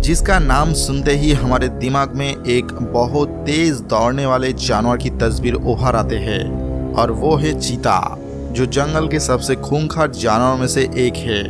जिसका नाम सुनते ही हमारे दिमाग में एक बहुत तेज दौड़ने वाले जानवर की तस्वीर उभर आते हैं, और वो है चीता, जो जंगल के सबसे खूंखार जानवरों में से एक है।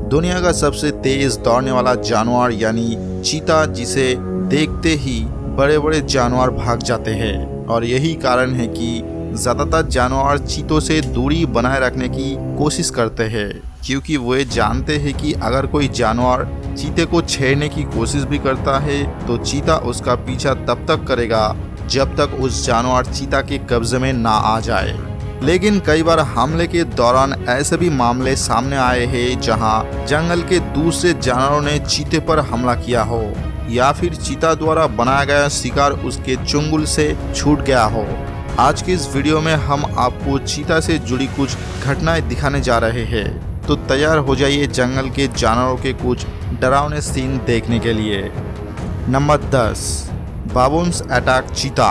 दुनिया का सबसे तेज दौड़ने वाला जानवर यानी चीता, जिसे देखते ही बड़े बड़े जानवर भाग जाते हैं। और यही कारण है कि ज़्यादातर जानवर चीतों से दूरी बनाए रखने की कोशिश करते हैं, क्योंकि वे जानते हैं कि अगर कोई जानवर चीते को छेड़ने की कोशिश भी करता है तो चीता उसका पीछा तब तक करेगा जब तक उस जानवर चीता के कब्जे में ना आ जाए। लेकिन कई बार हमले के दौरान ऐसे भी मामले सामने आए हैं जहां जंगल के दूसरे जानवरों ने चीते पर हमला किया हो, या फिर चीता द्वारा बनाया गया शिकार उसके चुंगल से छूट गया हो। आज की इस वीडियो में हम आपको चीता से जुड़ी कुछ घटनाएं दिखाने जा रहे हैं, तो तैयार हो जाइए जंगल के जानवरों के कुछ डरावने सीन देखने के लिए। नंबर 10, बाबून्स अटैक चीता।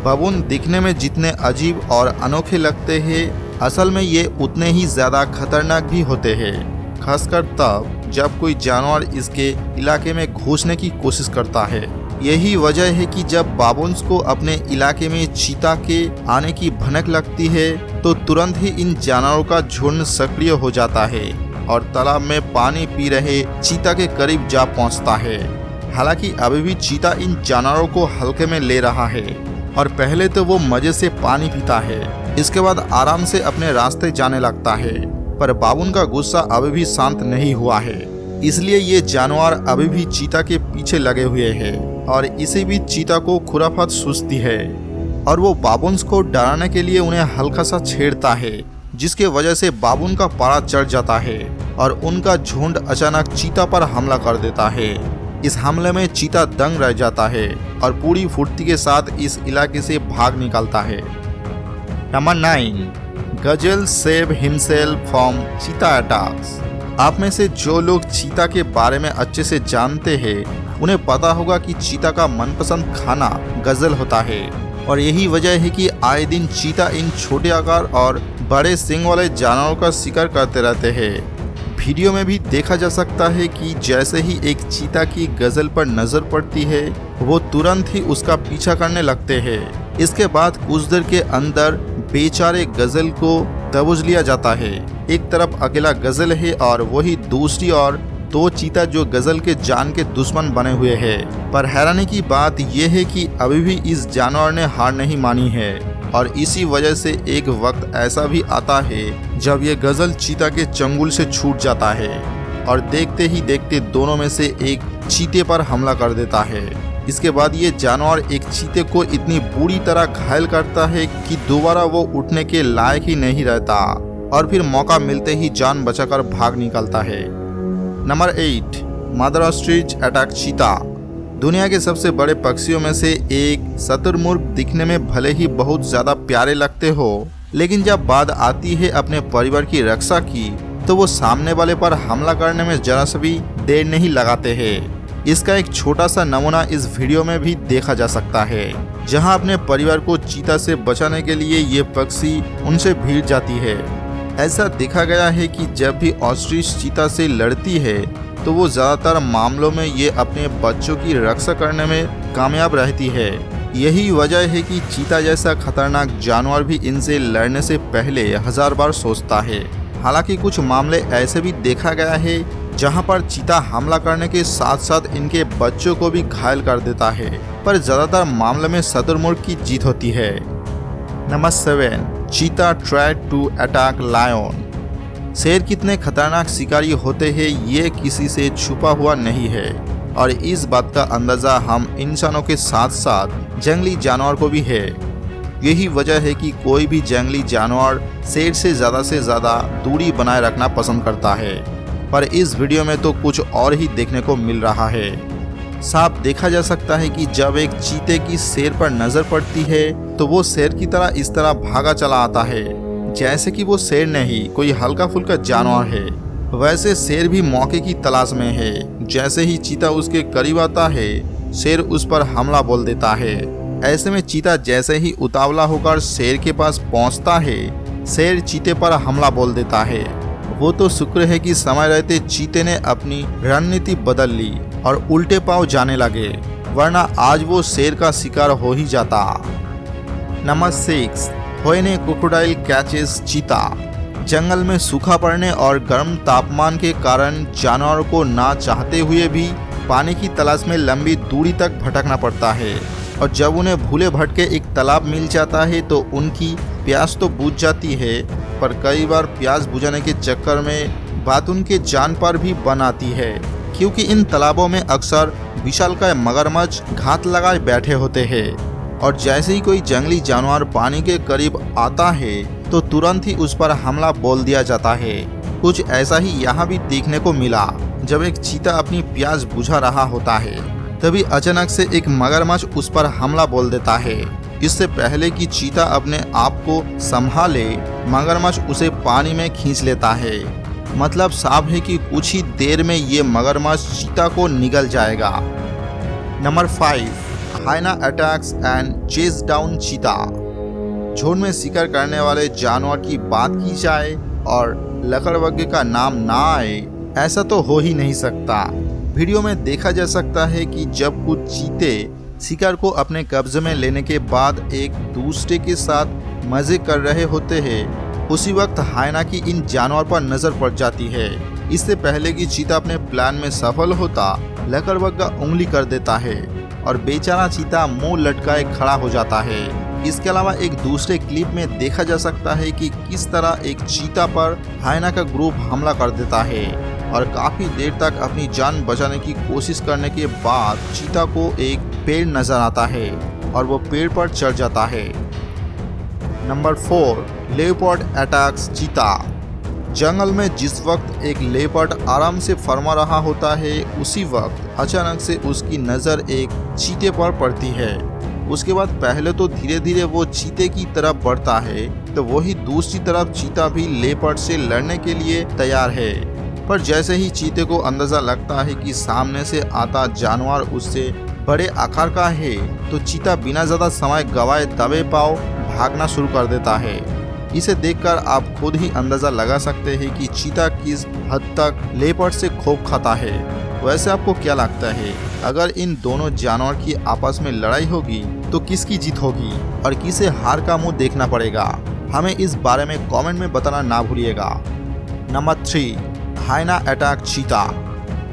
बाबून दिखने में जितने अजीब और अनोखे लगते हैं, असल में ये उतने ही ज़्यादा खतरनाक भी होते हैं, खासकर तब जब कोई जानवर इसके इलाके में घुसने की कोशिश करता है। यही वजह है कि जब बाबून्स को अपने इलाके में चीता के आने की भनक लगती है तो तुरंत ही इन जानवरों का झुंड सक्रिय हो जाता है और तालाब में पानी पी रहे चीता के करीब जा पहुंचता है। हालांकि अभी भी चीता इन जानवरों को हल्के में ले रहा है और पहले तो वो मजे से पानी पीता है, इसके बाद आराम से अपने रास्ते जाने लगता है। पर बाबून का गुस्सा अभी भी शांत नहीं हुआ है, इसलिए ये जानवर अभी भी चीता के पीछे लगे हुए हैं और इसी बीच चीता को खुराफात सूझती है और वो बाबून्स को डराने के लिए उन्हें हल्का सा छेड़ता है, जिसके वजह से बाबून का पारा चढ़ जाता है और उनका झुंड अचानक चीता पर हमला कर देता है। इस हमले में चीता दंग रह जाता है और पूरी फुर्ती के साथ इस इलाके से भाग निकलता है। Number 9, Gazelle save himself from चीता अटैक्स। आप में से जो लोग चीता के बारे में अच्छे से जानते हैं उन्हें पता होगा कि चीता का मनपसंद खाना गजल होता है, और यही वजह है कि आए दिन चीता इन छोटे आकार और बड़े सींग वाले जानवरों का शिकार करते रहते हैं। वीडियो में भी देखा जा सकता है कि जैसे ही एक चीता की गजल पर नजर पड़ती है वो तुरंत ही उसका पीछा करने लगते हैं। इसके बाद कुछ देर के अंदर बेचारे गजल को दबोच लिया जाता है। एक तरफ अकेला गजल है और वही दूसरी ओर 2 चीता जो गजल के जान के दुश्मन बने हुए हैं। पर हैरानी की बात यह है कि अभी भी इस जानवर ने हार नहीं मानी है, और इसी वजह से एक वक्त ऐसा भी आता है जब ये गजल चीता के चंगुल से छूट जाता है और देखते ही देखते दोनों में से एक चीते पर हमला कर देता है। इसके बाद ये जानवर एक चीते को इतनी बुरी तरह घायल करता है कि दोबारा वो उठने के लायक ही नहीं रहता और फिर मौका मिलते ही जान बचाकर भाग निकलता है। नंबर 8, मदर ऑस्ट्रिच अटैक चीता। दुनिया के सबसे बड़े पक्षियों में से एक शुतुरमुर्ग दिखने में भले ही बहुत ज़्यादा प्यारे लगते हो, लेकिन जब बात आती है अपने परिवार की रक्षा की तो वो सामने वाले पर हमला करने में जरा सा भी देर नहीं लगाते हैं। इसका एक छोटा सा नमूना इस वीडियो में भी देखा जा सकता है, जहां अपने परिवार को चीता से बचाने के लिए ये पक्षी उनसे भिड़ जाती है। ऐसा देखा गया है कि जब भी ऑस्ट्रिच चीता से लड़ती है तो वो ज़्यादातर मामलों में ये अपने बच्चों की रक्षा करने में कामयाब रहती है। यही वजह है कि चीता जैसा खतरनाक जानवर भी इनसे लड़ने से पहले 1000 बार सोचता है। हालांकि कुछ मामले ऐसे भी देखा गया है जहां पर चीता हमला करने के साथ साथ इनके बच्चों को भी घायल कर देता है, पर ज़्यादातर मामले में शुतुरमुर्ग की जीत होती है। नंबर 7, चीता ट्राइड टू अटैक लायन। शेर कितने खतरनाक शिकारी होते हैं ये किसी से छुपा हुआ नहीं है, और इस बात का अंदाज़ा हम इंसानों के साथ साथ जंगली जानवर को भी है। यही वजह है कि कोई भी जंगली जानवर शेर से ज़्यादा दूरी बनाए रखना पसंद करता है, पर इस वीडियो में तो कुछ और ही देखने को मिल रहा है। साफ देखा जा सकता है कि जब एक चीते की शेर पर नज़र पड़ती है तो वो शेर की तरह इस तरह भागा चला आता है जैसे कि वो शेर नहीं कोई हल्का फुल्का जानवर है। वैसे शेर भी मौके की तलाश में है। जैसे ही चीता उसके करीब आता है शेर उस पर हमला बोल देता है। ऐसे में चीता जैसे ही उतावला होकर शेर के पास पहुंचता है शेर चीते पर हमला बोल देता है। वो तो शुक्र है कि समय रहते चीते ने अपनी रणनीति बदल ली और उल्टे पांव जाने लगे, वरना आज वो शेर का शिकार हो ही जाता। Number 6, when A crocodile catches चीता। जंगल में सूखा पड़ने और गर्म तापमान के कारण जानवर को ना चाहते हुए भी पानी की तलाश में लंबी दूरी तक भटकना पड़ता है, और जब उन्हें भूले भटके एक तालाब मिल जाता है तो उनकी प्यास तो बुझ जाती है, पर कई बार प्यास बुझाने के चक्कर में बात उनके जान पर भी बन आती है, क्योंकि इन तालाबों में अक्सर विशालकाय मगरमच्छ घात लगाए बैठे होते हैं, और जैसे ही कोई जंगली जानवर पानी के करीब आता है तो तुरंत ही उस पर हमला बोल दिया जाता है। कुछ ऐसा ही यहाँ भी देखने को मिला। जब एक चीता अपनी प्यास बुझा रहा होता है, तभी अचानक से एक मगरमच्छ उस पर हमला बोल देता है। इससे पहले कि चीता अपने आप को संभाले, मगरमच्छ उसे पानी में खींच लेता है। मतलब साफ है कि कुछ ही देर में ये मगरमच्छ चीता को निगल जाएगा। Number 5, hyena attacks and chase down cheetah. झुंड में शिकार करने वाले जानवर की बात की जाए और लकड़बग्घे का नाम ना आए, ऐसा तो हो ही नहीं सकता। वीडियो में देखा जा सकता है कि जब कुछ चीते शिकार को अपने कब्जे में लेने के बाद एक दूसरे के साथ मजे कर रहे होते हैं, उसी वक्त हाइना की इन जानवर पर नजर पड़ जाती है। इससे पहले कि चीता अपने प्लान में सफल होता, लकड़बग्घा उंगली कर देता है और बेचारा चीता मुंह लटकाए खड़ा हो जाता है। इसके अलावा एक दूसरे क्लिप में देखा जा सकता है कि किस तरह एक चीता पर हाइना का ग्रुप हमला कर देता है, और काफी देर तक अपनी जान बचाने की कोशिश करने के बाद चीता को एक पेड़ नजर आता है और वो पेड़ पर चढ़ जाता है। नंबर 4, लेपर्ड अटैक्स चीता। जंगल में जिस वक्त एक लेपर्ड आराम से फरमा रहा होता है, उसी वक्त अचानक से उसकी नज़र एक चीते पर पड़ती है। उसके बाद पहले तो धीरे धीरे वो चीते की तरफ बढ़ता है, तो वही दूसरी तरफ चीता भी लेपर्ड से लड़ने के लिए तैयार है। पर जैसे ही चीते को अंदाजा लगता है कि सामने से आता जानवर उससे बड़े आकार का है, तो चीता बिना ज़्यादा समय गवाए दबे पांव भागना शुरू कर देता है। इसे देखकर आप खुद ही अंदाजा लगा सकते हैं कि चीता किस हद तक लेपर्ड से खौफ खाता है। वैसे आपको क्या लगता है, अगर इन दोनों जानवर की आपस में लड़ाई होगी तो किसकी जीत होगी और किसे हार का मुंह देखना पड़ेगा? हमें इस बारे में कमेंट में बताना ना भूलिएगा। नंबर 3, हाइना अटैक चीता।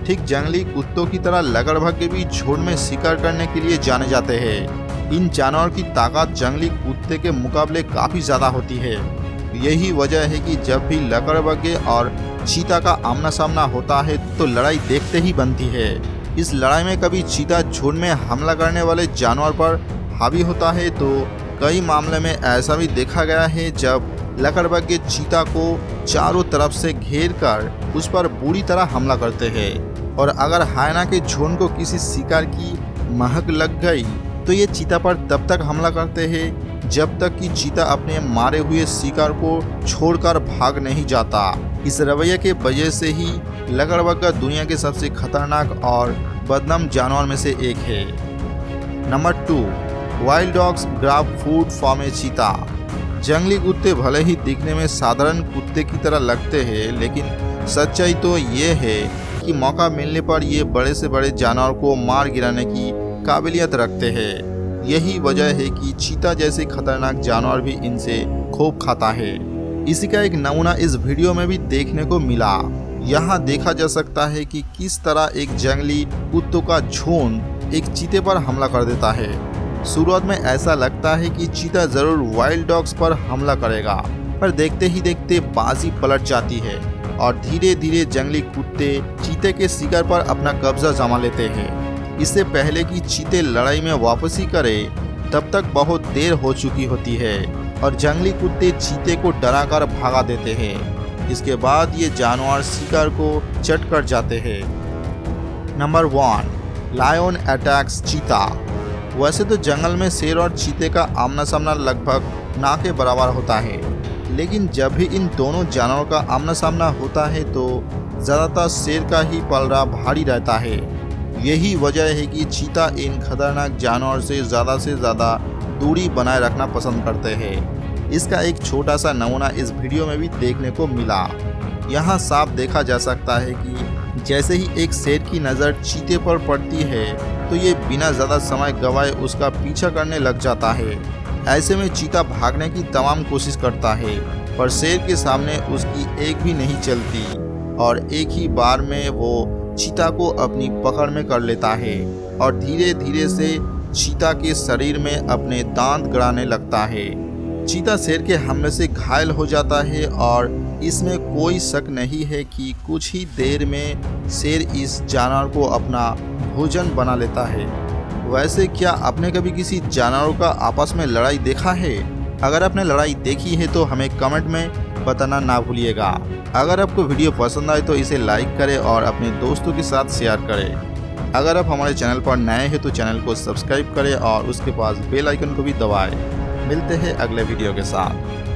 ठीक जंगली कुत्तों की तरह लकड़बग्घे भी झुंड में शिकार करने के लिए जाने जाते हैं। इन जानवर की ताकत जंगली कुत्ते के मुकाबले काफ़ी ज़्यादा होती है। यही वजह है कि जब भी लकड़बग्घे और चीता का आमना सामना होता है तो लड़ाई देखते ही बनती है। इस लड़ाई में कभी चीता झुंड में हमला करने वाले जानवर पर हावी होता है, तो कई मामले में ऐसा भी देखा गया है जब लकड़बग्घे चीता को चारों तरफ से घेर कर उस पर बुरी तरह हमला करते हैं। और अगर हाइना के झुंड को किसी शिकार की महक लग गई तो ये चीता पर तब तक हमला करते हैं जब तक कि चीता अपने मारे हुए शिकार को छोड़कर भाग नहीं जाता। इस रवैये के वजह से ही लकड़बग्घा दुनिया के सबसे खतरनाक और बदनाम जानवर में से एक है। Number 2, wild dogs grab food from a cheetah. जंगली कुत्ते भले ही दिखने में साधारण कुत्ते की तरह लगते हैं, लेकिन सच्चाई तो ये है कि मौका मिलने पर ये बड़े से बड़े जानवर को मार गिराने की काबिलियत रखते हैं। यही वजह है कि चीता जैसे खतरनाक जानवर भी इनसे खौफ खाता है। इसी का एक नमूना इस वीडियो में भी देखने को मिला। यहाँ देखा जा सकता है कि किस तरह एक जंगली कुत्तों का झुंड एक चीते पर हमला कर देता है। शुरुआत में ऐसा लगता है कि चीता जरूर वाइल्ड डॉग्स पर हमला करेगा, पर देखते ही देखते बाजी पलट जाती है और धीरे धीरे जंगली कुत्ते चीते के शिकार पर अपना कब्जा जमा लेते हैं। इससे पहले कि चीते लड़ाई में वापसी करे, तब तक बहुत देर हो चुकी होती है और जंगली कुत्ते चीते को डराकर भगा देते हैं। इसके बाद ये जानवर शिकार को चट कर जाते हैं। नंबर 1, लायन अटैक्स चीता। वैसे तो जंगल में शेर और चीते का आमना सामना लगभग ना के बराबर होता है, लेकिन जब भी इन दोनों जानवरों का आमना सामना होता है तो ज़्यादातर शेर का ही पलड़ा भारी रहता है। यही वजह है कि चीता इन खतरनाक जानवर से ज़्यादा दूरी बनाए रखना पसंद करते हैं। इसका एक छोटा सा नमूना इस वीडियो में भी देखने को मिला। यहाँ साफ देखा जा सकता है कि जैसे ही एक शेर की नज़र चीते पर पड़ती है तो ये बिना ज़्यादा समय गंवाए उसका पीछा करने लग जाता है। ऐसे में चीता भागने की तमाम कोशिश करता है पर शेर के सामने उसकी एक भी नहीं चलती और एक ही बार में वो चीता को अपनी पकड़ में कर लेता है और धीरे धीरे से चीता के शरीर में अपने दांत गड़ाने लगता है। चीता शेर के हमले से घायल हो जाता है और इसमें कोई शक नहीं है कि कुछ ही देर में शेर इस जानवर को अपना भोजन बना लेता है। वैसे क्या आपने कभी किसी जानवरों का आपस में लड़ाई देखा है? अगर आपने लड़ाई देखी है तो हमें कमेंट में बताना ना भूलिएगा। अगर आपको वीडियो पसंद आए तो इसे लाइक करें और अपने दोस्तों के साथ शेयर करें। अगर आप हमारे चैनल पर नए हैं तो चैनल को सब्सक्राइब करें और उसके पास बेल आइकन को भी दबाएं। मिलते हैं अगले वीडियो के साथ।